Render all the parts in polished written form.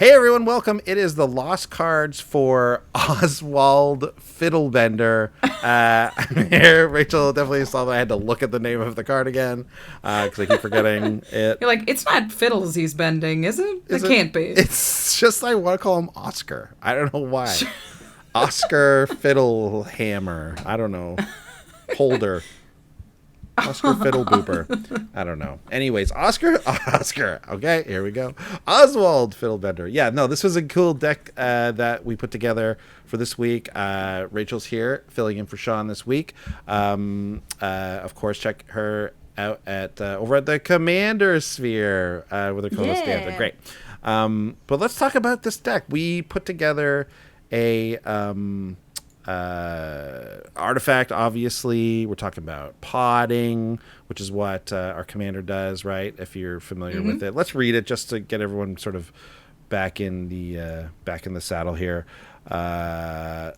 Hey everyone, welcome. It is the Lost Cards for Oswald Fiddlebender. I'm here. Rachel definitely saw that I had to look at the name of the card again because I keep forgetting it. You're like, it's not fiddles he's bending, is it? It can't be. It's just I want to call him Oscar. I don't know why. Oscar Fiddlehammer. I don't know. Holder. Oscar Fiddlebooper. I don't know. Anyways, Oscar. Okay, here we go. Oswald Fiddlebender. Yeah, no, this was a cool deck that we put together for this week. Rachel's here, filling in for Sean this week. Of course, check her out at over at the Commander Sphere with her co-host Danta. Great. But let's talk about this deck. We put together a artifact. Obviously we're talking about podding, which is what our commander does, right? If you're familiar with it, let's read it just to get everyone sort of back in the saddle here. All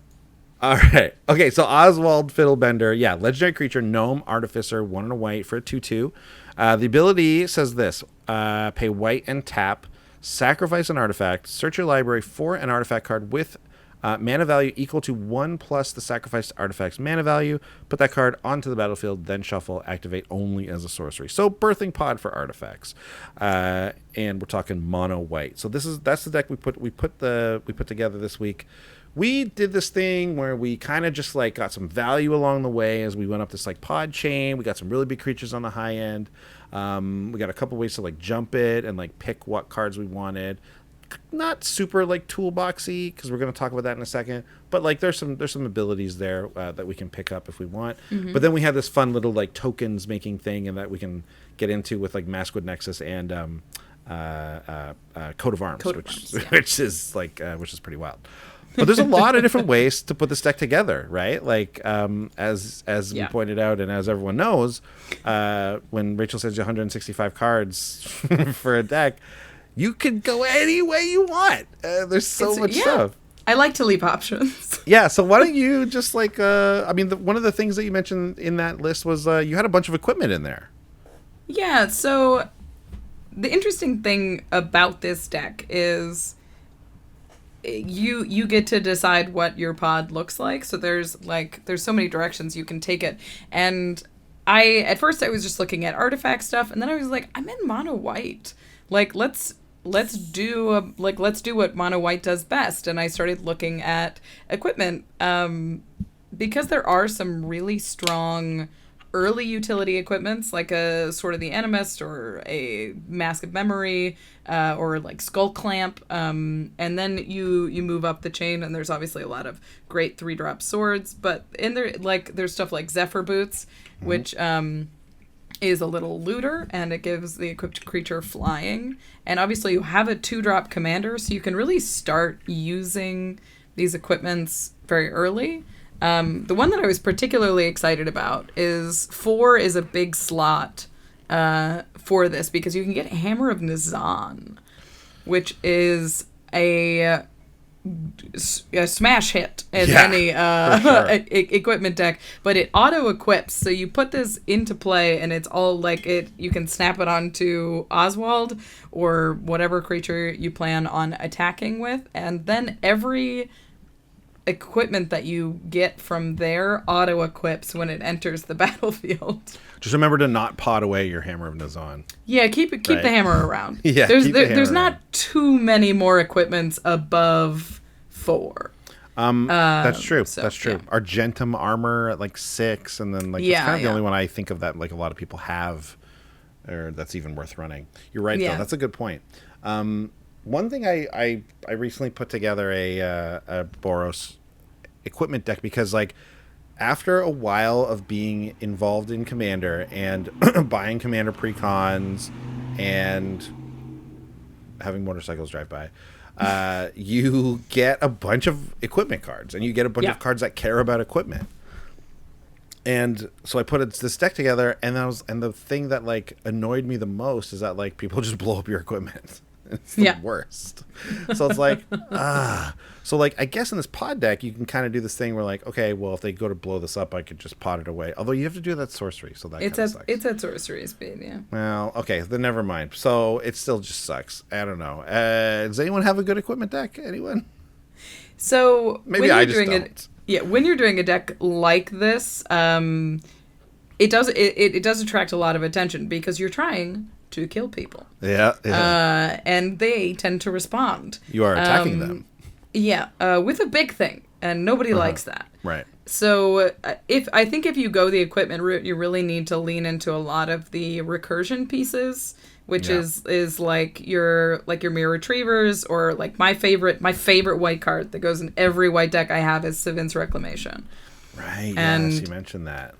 right, okay, so Oswald Fiddlebender, legendary creature, gnome artificer, 1 and a white for a 2/2. The ability says this: pay white and tap, sacrifice an artifact, search your library for an artifact card with mana value equal to 1 plus the sacrificed artifact's mana value. Put that card onto the battlefield, then shuffle. Activate only as a sorcery. So birthing pod for artifacts, and we're talking mono white. So that's the deck we put together this week. We did this thing where we kind of just like got some value along the way as we went up this like pod chain. We got some really big creatures on the high end. We got a couple ways to like jump it and like pick what cards we wanted. Not super like toolboxy because we're going to talk about that in a second, but like there's some abilities there that we can pick up if we want. But then we have this fun little like tokens making thing, and that we can get into with like Maskwood Nexus and Coat of Arms, which is pretty wild. But there's a lot of different ways to put this deck together, right? Like as we pointed out, and as everyone knows, when Rachel sends you 165 cards for a deck, you can go any way you want. There's so much stuff. I like to leave options. Yeah, so why don't you just like, one of the things that you mentioned in that list was you had a bunch of equipment in there. Yeah, so the interesting thing about this deck is you get to decide what your pod looks like. So there's so many directions you can take it. And at first I was just looking at artifact stuff, and then I was like, I'm in mono white. Like, let's do what mono white does best. And I started looking at equipment because there are some really strong early utility equipments, like a Sword of the Animist or a Mask of Memory or like Skull Clamp, and then you move up the chain, and there's obviously a lot of great 3-drop swords, but in there, like, there's stuff like Zephyr Boots, which is a little looter, and it gives the equipped creature flying. And obviously you have a 2-drop commander, so you can really start using these equipments very early. The one that I was particularly excited about is 4 is a big slot for this, because you can get Hammer of Nizan, which is a smash hit in any equipment deck, but it auto equips, so you put this into play and it's all like you can snap it onto Oswald or whatever creature you plan on attacking with, and then every equipment that you get from there auto equips when it enters the battlefield. Just remember to not pot away your Hammer of Nizan. Yeah, keep the hammer around. Yeah, there's not too many more equipments above 4. That's true. So, that's true. yeah. Argentum armor at like 6, and then like it's kind of the only one I think of that like a lot of people have, or that's even worth running. You're right though. That's a good point. One thing I recently put together a Boros equipment deck because like after a while of being involved in Commander and buying Commander precons and having motorcycles drive by, you get a bunch of equipment cards, and you get a bunch of cards that care about equipment. And so I put this deck together, and the thing that like annoyed me the most is that like people just blow up your equipment. It's the worst. So it's like, So, like, I guess in this pod deck, you can kind of do this thing where, like, okay, well, if they go to blow this up, I could just pot it away. Although you have to do that sorcery, so that kind of sucks. It's at sorcery speed, yeah. Well, okay, then never mind. So it still just sucks. I don't know. Does anyone have a good equipment deck? Anyone? So maybe I just don't. When you're doing a deck like this, it does attract a lot of attention because you're trying to kill people. Yeah. And they tend to respond. You are attacking them. Yeah, with a big thing, and nobody likes that. Right. So if you go the equipment route, you really need to lean into a lot of the recursion pieces, which is like your mirror retrievers, or like my favorite white card that goes in every white deck I have is Savin's Reclamation. Right. And yes, you mentioned that.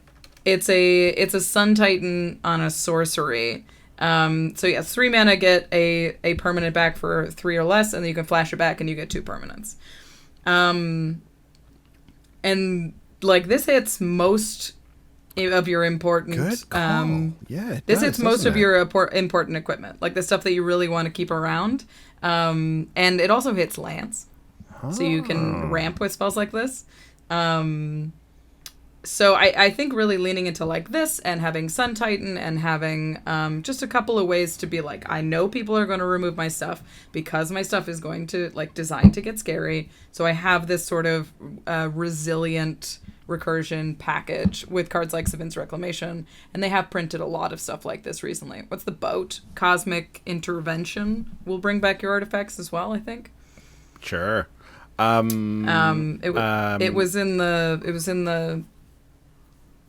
It's a Sun Titan on a sorcery. So yeah, 3 mana, get a permanent back for 3 or less, and then you can flash it back and you get 2 permanents. And like this hits most of your important. Good call. This hits most of your important equipment, like the stuff that you really want to keep around. And it also hits lands, so you can ramp with spells like this. So I think really leaning into like this and having Sun Titan and having just a couple of ways to be like, I know people are going to remove my stuff because my stuff is going to like designed to get scary. So I have this sort of resilient recursion package with cards like Savin's Reclamation, and they have printed a lot of stuff like this recently. What's the boat? Cosmic Intervention will bring back your artifacts as well, I think. Sure. It was in the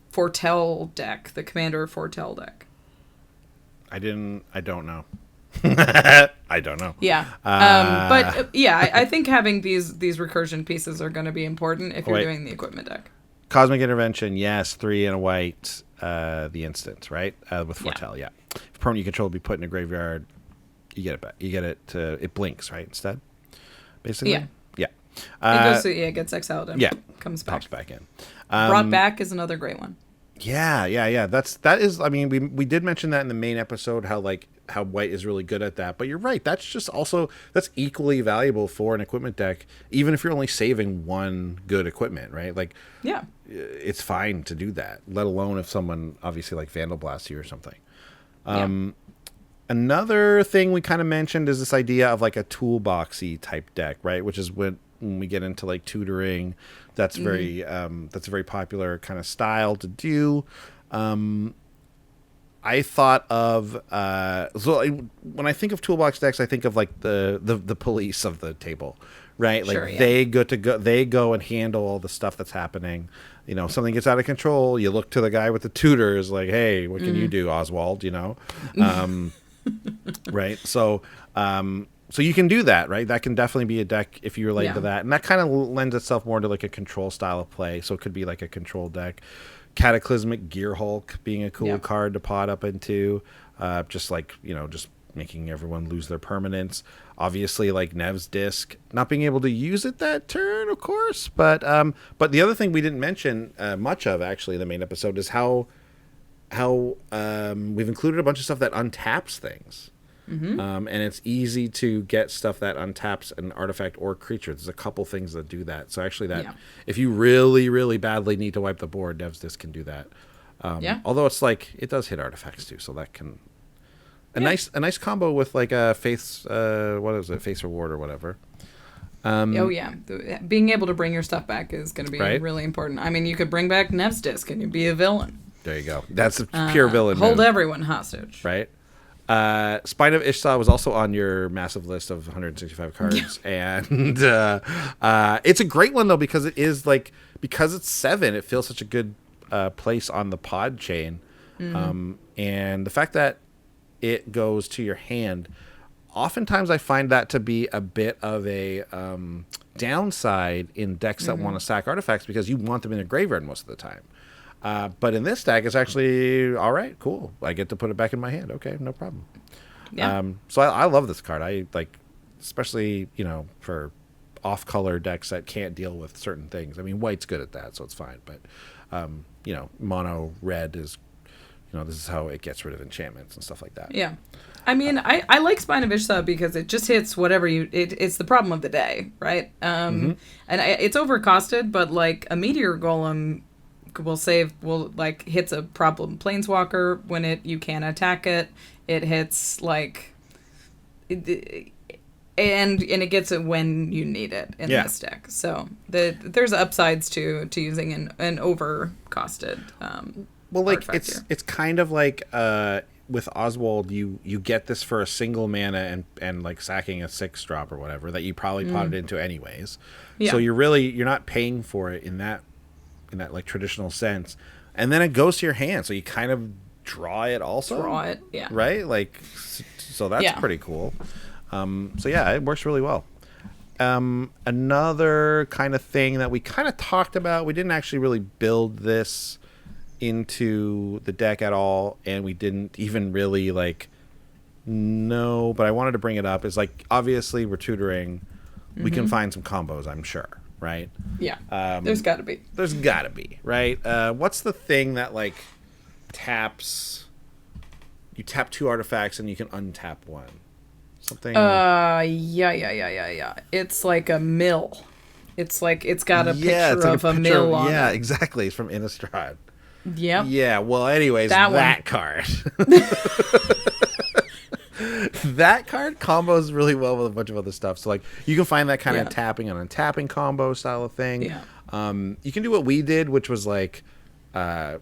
Foretell deck, the Commander Foretell deck. I don't know. I don't know. Yeah. I think having these recursion pieces are going to be important if you're doing the equipment deck. Cosmic Intervention, yes, 3 and a white, the instant, right? With Foretell, yeah. If permanent you control will be put in a graveyard, you get it back. You get it it blinks, right, instead? Basically? Yeah. Yeah. It gets exiled and comes back. Pops back in. Brought Back is another great one. Yeah. That is. I mean, we did mention that in the main episode, how white is really good at that. But you're right. That's equally valuable for an equipment deck, even if you're only saving one good equipment, right? Like, yeah, it's fine to do that. Let alone if someone obviously like Vandal blasts you or something. Another thing we kind of mentioned is this idea of like a toolboxy type deck, right? Which is when we get into like tutoring, that's a very popular kind of style to do. I thought of when I think of toolbox decks, I think of like the police of the table, right? Like sure, yeah. they go and handle all the stuff that's happening. You know, something gets out of control, you look to the guy with the tutors, like, hey, what can you do, Oswald? You know, right? So you can do that, right? That can definitely be a deck if you relate to that. And that kind of lends itself more to like a control style of play. So it could be like a control deck. Cataclysmic Gear Hulk being a cool card to pot up into. Just like, just making everyone lose their permanence. Obviously, like Nev's Disc, not being able to use it that turn, of course. But the other thing we didn't mention much of, actually, in the main episode is how we've included a bunch of stuff that untaps things. Mm-hmm. And it's easy to get stuff that untaps an artifact or creature. There's a couple things that do that. So actually if you really, really badly need to wipe the board, Nev's Disc can do that. Although it's like, it does hit artifacts too. So that can, a nice combo with like a Faith's, Faith's Reward or whatever. Being able to bring your stuff back is going to be really important. I mean, you could bring back Nev's Disc and you'd be a villain. There you go. That's a pure villain. Hold everyone hostage. Right. Spine of Ishtar was also on your massive list of 165 cards, and it's a great one though because because it's 7, it feels such a good place on the pod chain, and the fact that it goes to your hand, oftentimes I find that to be a bit of a downside in decks that want to sack artifacts because you want them in a graveyard most of the time. But in this deck, it's actually all right, cool. I get to put it back in my hand. Okay, no problem. Yeah. So I love this card. I like, especially for off-color decks that can't deal with certain things. I mean, white's good at that, so it's fine. But mono red is, this is how it gets rid of enchantments and stuff like that. Yeah. I mean, I like Spine of Ishtar because it just hits whatever it's the problem of the day, right? It's overcosted, but like a Meteor Golem will hits a problem Planeswalker when you can't attack it. It hits like, and it gets it when you need it in this deck. So there's upsides to using an overcosted. Well, like it's kind of like with Oswald, you get this for a single mana and like sacking a 6-drop or whatever that you probably potted into anyways. Yeah. So you're not paying for it in that like traditional sense, and then it goes to your hand, so you kind of draw it also. Yeah. Right, like so that's pretty cool. So yeah, it works really well. Another kind of thing that we kind of talked about, we didn't actually really build this into the deck at all, and we didn't even really like know, but I wanted to bring it up, is like obviously we're tutoring, we can find some combos, I'm sure, right? Yeah. There's gotta be, right? What's the thing that like you tap 2 artifacts and you can untap 1? Something. Yeah. It's like a mill. It's like it's got a picture of a mill on it. Yeah, exactly. It's from Innistrad. Yep. Yeah. Well, anyways, that card. That card combos really well with a bunch of other stuff. So like you can find that kind of tapping and untapping combo style of thing. Yeah. You can do what we did, which was like Coat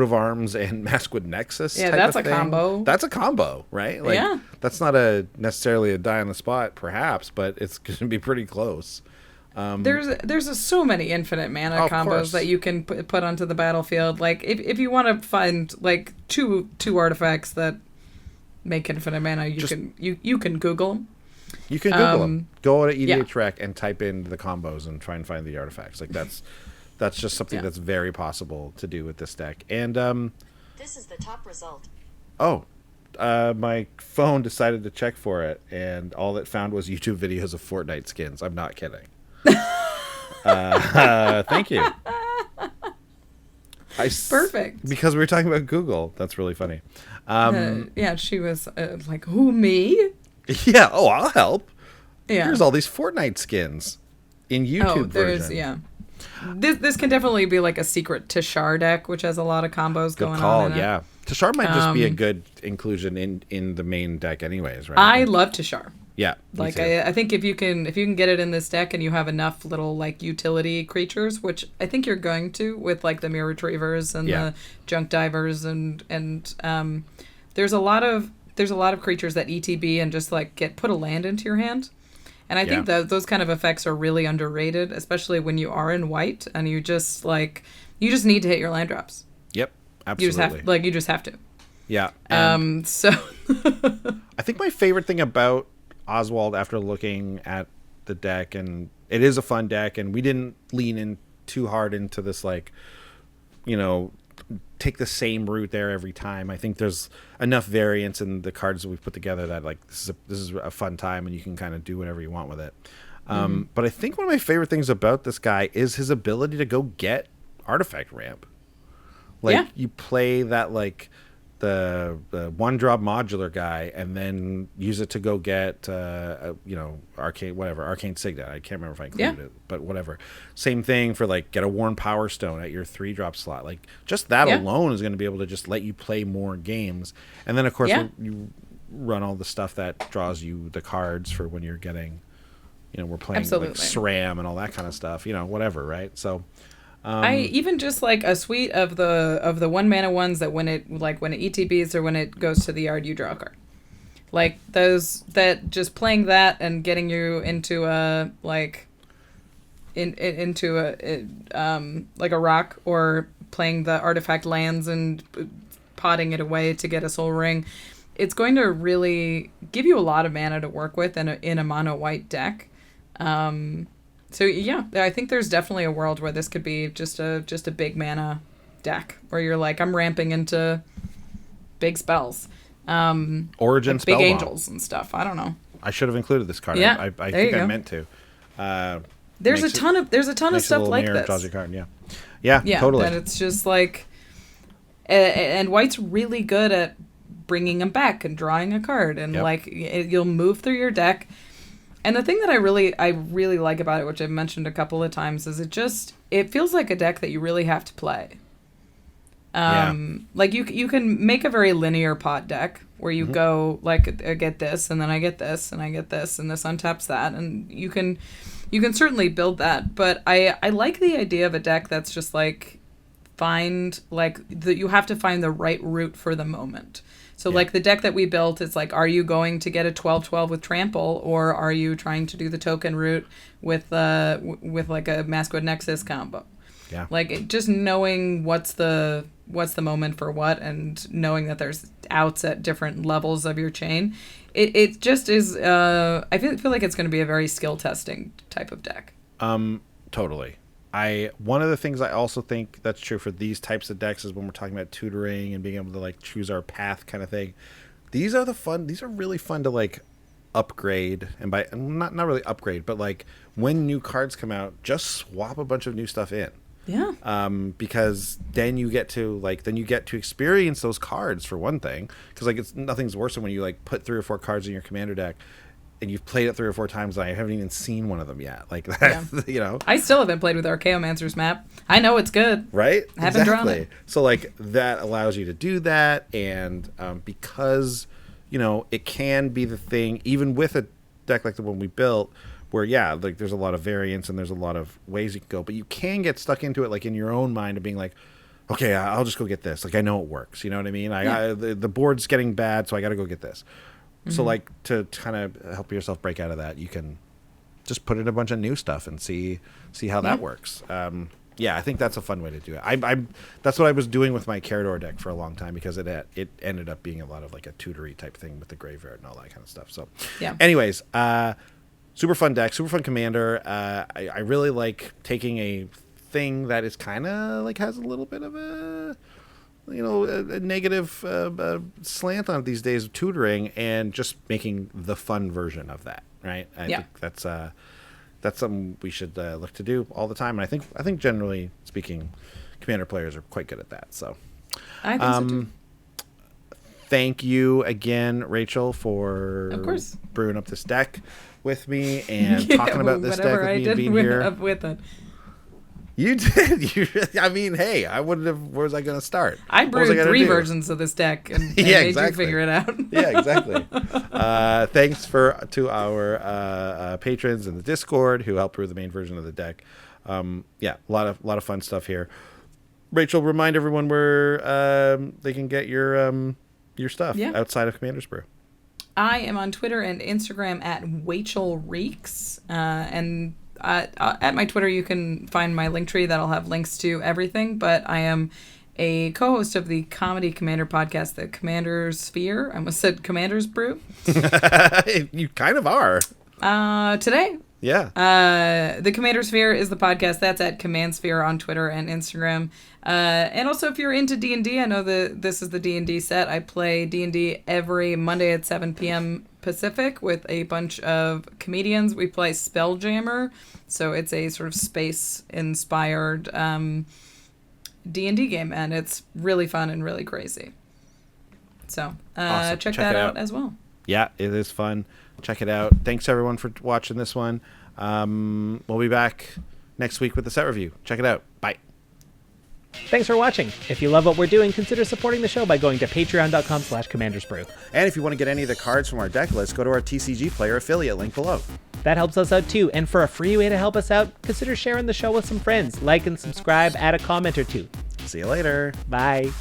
of Arms and Maskwood Nexus. Yeah, that's a combo. That's a combo, right? Like, that's not necessarily a die on the spot, perhaps, but it's going to be pretty close. There's so many infinite mana combos that you can put onto the battlefild. Like if you want to find like two artifacts that make infinite mana, you can Google them. You can Google them. Go to EDHREC and type in the combos and try and find the artifacts. Like that's just something that's very possible to do with this deck. And this is the top result. My phone decided to check for it, and all it found was YouTube videos of Fortnite skins. I'm not kidding. Thank you. Perfect. Because we were talking about Google. That's really funny. She was like, who, me? Yeah. Oh, I'll help. Yeah. Here's all these Fortnite skins in YouTube version. Yeah. This can definitely be like a secret Tishar deck, which has a lot of combos going on in it. Yeah. Tishar might just be a good inclusion in the main deck anyways, right? I love Tishar. Yeah. Like I think if you can get it in this deck and you have enough little like utility creatures, which I think you're going to with like the Mirror Retrievers and the Junk Divers and there's a lot of creatures that ETB and just like put a land into your hand. And I think that those kind of effects are really underrated, especially when you are in white and you just need to hit your land drops. Yep, absolutely. You just have to. Yeah. So I think my favorite thing about Oswald, after looking at the deck, and it is a fun deck, and we didn't lean in too hard into this like, take the same route there every time. I think there's enough variance in the cards that we've put together that like this is a fun time, and you can kind of do whatever you want with it. But I think one of my favorite things about this guy is his ability to go get artifact ramp. Like you play that like the 1-drop modular guy and then use it to go get arcane signet. I can't remember if I included it, but whatever. Same thing for like get a Worn Power Stone at your 3-drop slot. Like just that alone is going to be able to just let you play more games. And then of course you run all the stuff that draws you the cards for when you're getting, we're playing like SRAM and all that kind of stuff. Whatever, right? So. I even just like a suite of the 1 mana ones that when it ETBs or when it goes to the yard you draw a card. Like those that just playing that and getting you into a like into a like a rock, or playing the artifact lands and potting it away to get a soul ring. It's going to really give you a lot of mana to work with in a mono white deck. So yeah, I think there's definitely a world where this could be just a big mana deck where you're like, I'm ramping into big spells, Origin like big angels and stuff. I don't know. I should have included this card. Yeah, I think I meant to. There's a ton of stuff like this. Draws your card. Yeah, totally. And it's just like, and white's really good at bringing them back and drawing a card, and Yep. like you'll move through your deck. And the thing that I really like about it, which I've mentioned a couple of times, is it feels like a deck that you really have to play. Like you can make a very linear pot deck where you go like, I get this, and then I get this, and I get this, and this untaps that, and you can certainly build that. But I like the idea of a deck that's just like you have to find the right route for the moment. So like the deck that we built is like, are you going to get a 12/12 with trample, or are you trying to do the token route with like a Masquerade Nexus combo? Yeah. Like just knowing what's the moment for what, and knowing that there's outs at different levels of your chain. It just is. I feel like it's going to be a very skill testing type of deck. Totally. One of the things I also think that's true for these types of decks is when we're talking about tutoring and being able to like choose our path kind of thing. These are really fun to like upgrade, and by not really upgrade, but like when new cards come out, just swap a bunch of new stuff in. Yeah. Because then you get to experience those cards for one thing, because like nothing's worse than when you like put 3 or 4 cards in your commander deck and you've played it 3 or 4 times and I haven't even seen one of them yet. Like that, you know. I still haven't played with Archaeomancer's map. I know it's good. Right? I haven't drawn it. So like that allows you to do that, and because you know it can be the thing even with a deck like the one we built, where like there's a lot of variance and there's a lot of ways you can go, but you can get stuck into it like in your own mind of being like, okay, I'll just go get this. Like I know it works. You know what I mean? The board's getting bad, so I got to go get this. Mm-hmm. So like to kind of help yourself break out of that, you can just put in a bunch of new stuff and see how that works. I think that's a fun way to do it. That's what I was doing with my Carador deck for a long time, because it ended up being a lot of like a tutory type thing with the graveyard and all that kind of stuff. So anyways, super fun deck, super fun commander. I really like taking a thing that is kind of like has a little bit of a negative slant on it these days of tutoring, and just making the fun version of that, right? I think that's something we should look to do all the time, and I think generally speaking, commander players are quite good at that. So I think so too. Thank you again, Rachel, for of course brewing up this deck with me and talking about this deck with me and being here. With it. You did. I mean, hey, I wouldn't have. Where was I going to start? I brewed 3 versions of this deck and made exactly. you figure it out. Yeah, exactly. Thanks to our patrons in the Discord who helped brew the main version of the deck. A lot of fun stuff here. Rachel, remind everyone where they can get your stuff outside of Commander's Brew. I am on Twitter and Instagram at Wachel Reeks, and at my Twitter you can find my link tree that'll have links to everything. But I am a co-host of the Comedy Commander podcast, the Commander's Sphere. I almost said Commander's Brew. You kind of are. Today. Yeah. The Commander Sphere is the podcast. That's at Command Sphere on Twitter and Instagram. And also, if you're into D&D, I know this is the D&D set. I play D&D every Monday at 7 p.m. Pacific with a bunch of comedians. We play Spelljammer, so it's a sort of space-inspired D&D game, and it's really fun and really crazy. So awesome. check that out as well. Yeah, it is fun. Check it out. Thanks, everyone, for watching this one. We'll be back next week with the set review. Check it out. Bye. Thanks for watching. If you love what we're doing, consider supporting the show by going to patreon.com/commandersbrew. And if you want to get any of the cards from our deck list, go to our TCG Player affiliate link below. That helps us out too. And for a free way to help us out, consider sharing the show with some friends. Like and subscribe, add a comment or two. See you later. Bye.